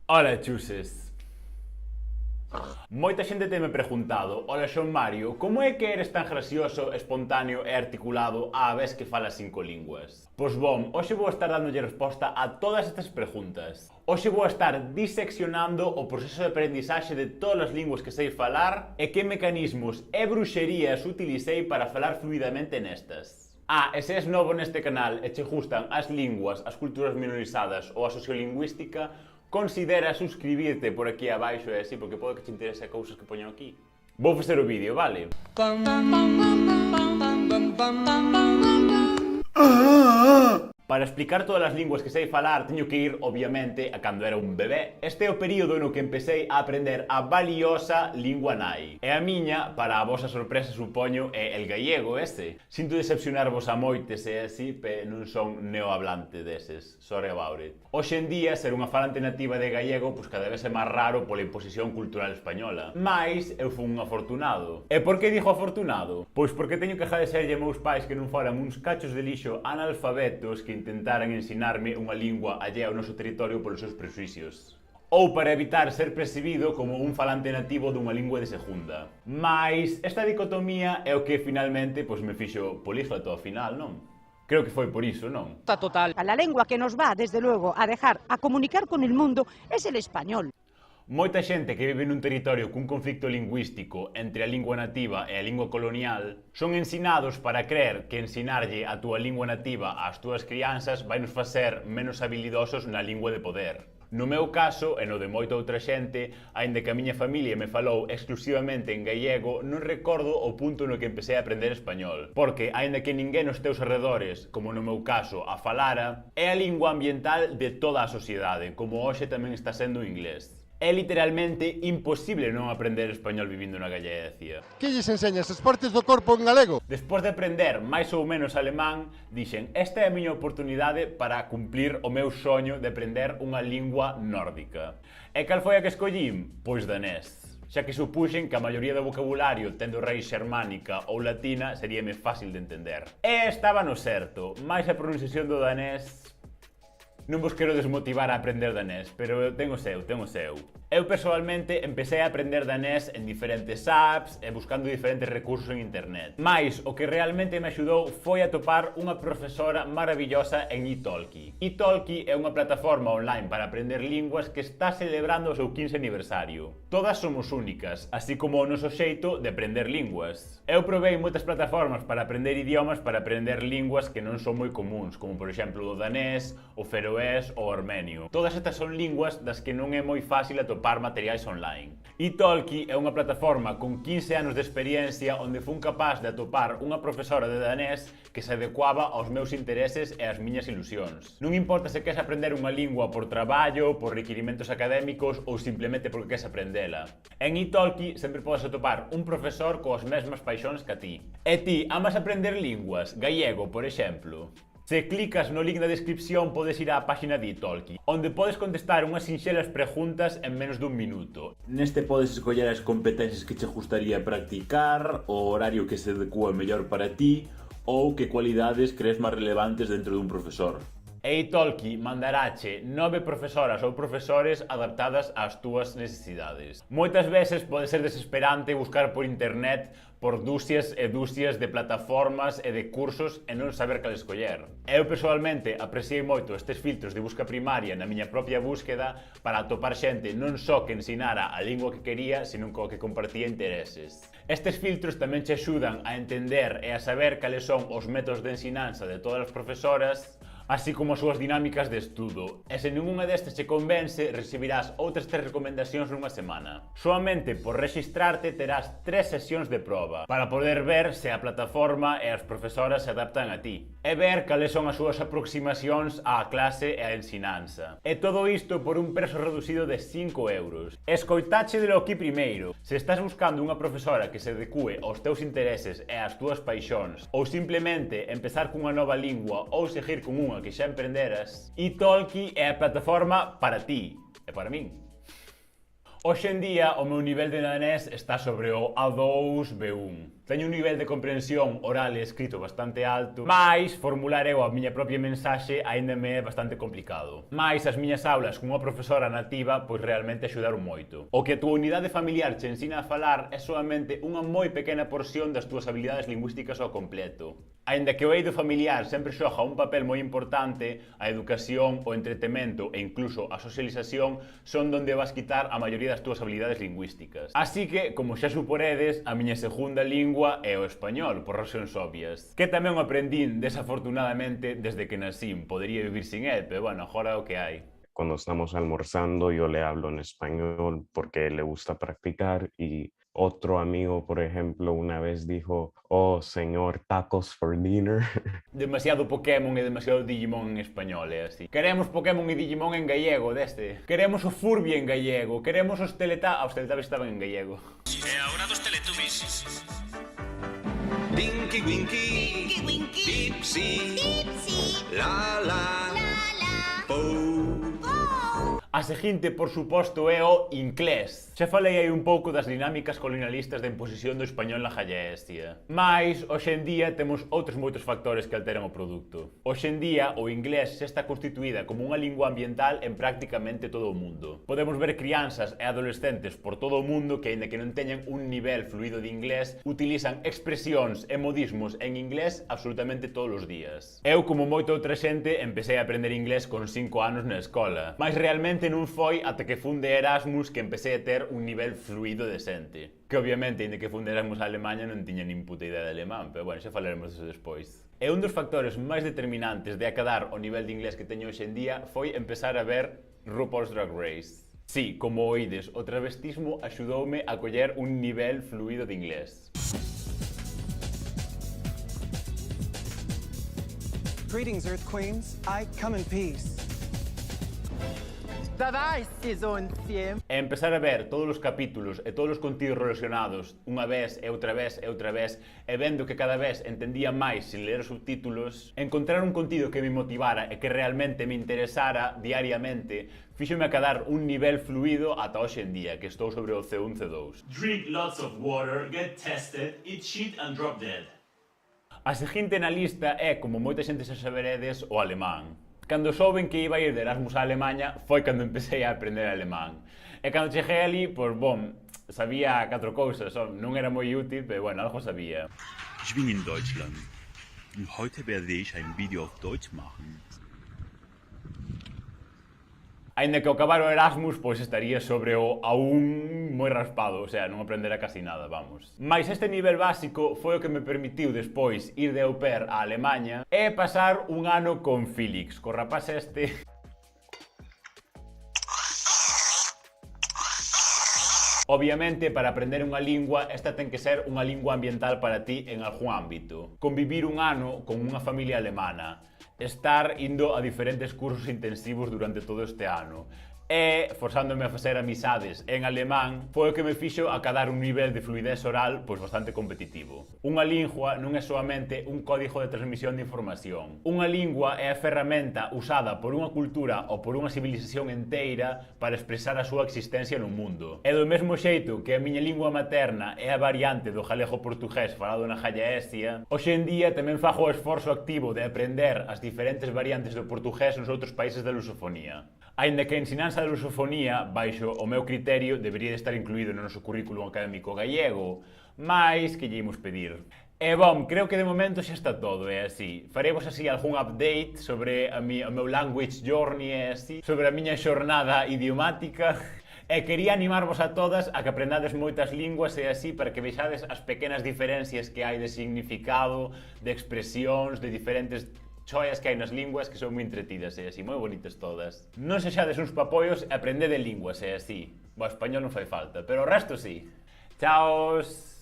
Ola, chuses. Moita xente teme preguntado: Ola, Xon Mario, como é que eres tan gracioso, espontáneo e articulado á vez que falas 5 linguas? Pois bom, hoxe vou estar dándolle resposta a todas estas preguntas. Hoxe vou estar diseccionando o proceso de aprendizaxe de todas as linguas que sei falar e que mecanismos e bruxerías utilicei para falar fluidamente nestas. E se és novo neste canal e che gustan as linguas, as culturas minorizadas ou a sociolingüística, considera suscribirte por aquí abaixo e así, porque pode que te interese cousas que poño aquí. Vou facer o vídeo, vale? Para explicar todas as linguas que sei falar, teño que ir, obviamente, a cando era un bebé. Este é o período no que empecé a aprender a valiosa lingua nai. E a miña, para a vosa sorpresa, supoño, é el gallego ese. Sinto decepcionarvos a moites e así, non son neohablante deses. Sorry about it. Hoxe en día, ser unha falante nativa de gallego, pois cada vez é máis raro pola imposición cultural española. Mais, eu fui un afortunado. E por que digo afortunado? Pois porque teño que agradecerlle a meus pais que non foran uns cachos de lixo analfabetos que intentaran ensinarme unha lingua allea ao noso territorio polos seus prejuicios. Ou para evitar ser percibido como un falante nativo dunha lingua de segunda. Mais esta dicotomía é o que finalmente me fixo políglota ao final, non? Creo que foi por iso, non? Total. La lengua que nos va, desde luego, a dejar a comunicar con el mundo es el español. Moita xente que vive nun territorio cun conflicto lingüístico entre a lingua nativa e a lingua colonial son ensinados para creer que ensinarlle a túa lingua nativa ás túas crianzas vai nos facer menos habilidosos na lingua de poder. No meu caso, e no de moita outra xente, aínda que a miña familia me falou exclusivamente en gallego, non recordo o punto no que empecé a aprender español. Porque, aínda que ninguén nos teus arredores, como no meu caso, a falara, é a lingua ambiental de toda a sociedade, como hoxe tamén está sendo o inglés. É literalmente imposible non aprender español vivindo na Galicia. Que lles enseñas as partes do corpo en galego? Despois de aprender máis ou menos alemán, dixen, esta é a miña oportunidade para cumplir o meu soño de aprender unha lingua nórdica. E cal foi a que escollín? Pois danés. Xa que supuxen que a maioría do vocabulario tendo raíz xermánica ou latina seríame fácil de entender. E estaba no certo, máis a pronunciación do danés. Non vos quero desmotivar a aprender danés, pero ten o seu. Eu personalmente empecé a aprender danés en diferentes apps e buscando diferentes recursos en internet. Mais o que realmente me axudou foi a topar unha profesora maravillosa en Italki. Italki é unha plataforma online para aprender linguas que está celebrando o seu 15 aniversario. Todas somos únicas, así como o noso xeito de aprender linguas. Eu probei moitas plataformas para aprender idiomas, para aprender linguas que non son moi comuns, como por exemplo o danés, o feroés ou o armenio. Todas estas son linguas das que non é moi fácil atopar materiais online. Italki é unha plataforma con 15 anos de experiencia onde fun capaz de atopar unha profesora de danés que se adecuaba aos meus intereses e ás miñas ilusións. Non importa se queres aprender unha lingua por traballo, por requirimentos académicos ou simplemente porque queres aprendela. En Italki sempre podes atopar un profesor coas mesmas paixóns que a ti. E ti, amas aprender linguas? Gallego, por exemplo? Se clicas no link da descripción podes ir á páxina de Italki, onde podes contestar unhas sinxelas preguntas en menos dun minuto. Neste podes escoller as competencias que che gustaría practicar, o horario que se adecua mellor para ti, ou que cualidades crees máis relevantes dentro dun profesor. E Italki mandarache 9 profesoras ou profesores adaptadas ás túas necesidades. Moitas veces pode ser desesperante buscar por internet por dúcias e dúcias de plataformas e de cursos e non saber cal escoller. Eu personalmente apreciei moito estes filtros de busca primaria na miña propia búsqueda para atopar xente non só que ensinara a lingua que quería, sino co que compartía intereses. Estes filtros tamén che axudan a entender e a saber cales son os métodos de ensinanza de todas as profesoras, así como as súas dinámicas de estudo. E se ningunha destas che convence, recibirás outras 3 recomendacións nunha semana. Soamente por rexistrarte terás 3 sesións de proba, para poder ver se a plataforma e as profesoras se adaptan a ti, e ver cales son as súas aproximacións á clase e á ensinanza. E todo isto por un prezo reducido de 5 euros. Escoitáchedelo aquí primeiro. Se estás buscando unha profesora que se adecue aos teus intereses e ás túas paixóns, ou simplemente empezar cunha nova lingua ou seguir con unha que xa emprenderas, Italki é a plataforma para ti e para min. Hoxe en día, o meu nivel de danés está sobre o A2, B1. Teño un nivel de comprensión oral e escrito bastante alto, mais formular eu a miña propia mensaxe aínda me é bastante complicado. Mais as miñas aulas cunha profesora nativa pois realmente axudaron moito. O que a túa unidade familiar che ensina a falar é solamente unha moi pequena porción das túas habilidades lingüísticas ao completo. Aínda que o eido familiar sempre xoga un papel moi importante, a educación, o entretemento e incluso a socialización son donde vas quitar a maioría das túas habilidades lingüísticas. Así que, como xa suporedes, a miña segunda lingua é o español, por razóns obvias. Que tamén o aprendín, desafortunadamente, desde que nacín. Podería vivir sin él, pero bueno, agora o que hai. Cuando estamos almorzando yo le hablo en español porque le gusta practicar y otro amigo, por ejemplo, una vez dijo, oh, señor, tacos for dinner. Demasiado Pokémon e demasiado Digimon en español, é así. Queremos Pokémon e Digimon en gallego, deste. Queremos o Furby en gallego. Queremos os Teletubbies... Os Teletubbies estaban en gallego. E agora dos Teletubbies. Dinky Winky, Winky Winky, Dipsy, Dipsy, La La, la la, Pou. A seguinte, por suposto, é o inglés. Xa falei aí un pouco das dinámicas colonialistas de imposición do español na Gallaecia. Mais, hoxe en día, temos outros moitos factores que alteran o produto. Hoxe en día, o inglés xa está constituída como unha lingua ambiental en prácticamente todo o mundo. Podemos ver crianzas e adolescentes por todo o mundo que, aínda que non teñan un nivel fluido de inglés, utilizan expresións e modismos en inglés absolutamente todos os días. Eu, como moita outra xente, empecé a aprender inglés con 5 anos na escola, mas realmente non foi ata que funde Erasmus que empecé a ter un nivel fluido decente. Que obviamente, ainda que funde Erasmus a Alemanha, non tiña nin puta idea de alemán, pero bueno, xa falaremos disso despois. E un dos factores máis determinantes de acadar o nivel de inglés que teño hoxe en día foi empezar a ver RuPaul's Drag Race. Sí, como oídes, o travestismo axudoume a coller un nivel fluido de inglés. Greetings, Earth Queens. I come in peace. Давай, сезонcie. E empezar a ver todos os capítulos e todos os contidos relacionados unha vez e outra vez e outra vez e vendo que cada vez entendía máis sin ler os subtítulos, encontrar un contido que me motivara e que realmente me interesara diariamente fíxome acadar un nivel fluido ata hoxe en día, que estou sobre o C1, C2. Drink lots of water, get tested, eat shit and drop dead. A seguinte na lista é, como moita xente xa saberedes, o alemán. Cando souben que iba a ir de Erasmus a Alemanha, foi cando empecé a aprender alemán. E cando cheguei ali, pois, bom, sabía 4 cousas, non era moi útil, pero bueno, algo sabía. Ich bin in Deutschland und heute werde ich ein Video auf Deutsch machen. Aínda que ao acabar o Erasmus, pois estaría sobre o A1 moi raspado, o sea, non aprendera casi nada, vamos. Mais este nivel básico foi o que me permitiu despois ir de au pair a Alemanha e pasar un ano con Felix, co rapaz este... Obviamente, para aprender unha lingua, esta ten que ser unha lingua ambiental para ti en algún ámbito. Convivir un ano con unha familia alemana, estar indo a diferentes cursos intensivos durante todo este ano e forzándome a facer amizades en alemán foi o que me fixo acadar un nivel de fluidez oral pois bastante competitivo. Unha lingua non é soamente un código de transmisión de información. Unha lingua é a ferramenta usada por unha cultura ou por unha civilización enteira para expresar a súa existencia no mundo. E do mesmo xeito que a miña lingua materna é a variante do galego portugués falado na Gallaecia, hoxe en día tamén fago o esforzo activo de aprender as diferentes variantes do portugués nos outros países da lusofonía. Aínda que a ensinanza da lusofonía, baixo o meu criterio, debería de estar incluído no noso currículum académico gallego, mais que lle imos pedir. E bom, creo que de momento xa está todo, é así. Faremos así algún update sobre o meu language journey, é así, sobre a miña xornada idiomática. E quería animarvos a todas a que aprendades moitas linguas e así para que vexades as pequenas diferencias que hai de significado, de expresións, de diferentes choias que hai nas linguas que son moi entretidas e así, moi bonitas todas. Non sexades uns papollos e aprendede linguas e así. O español non fai falta, pero o resto sí. Chaos!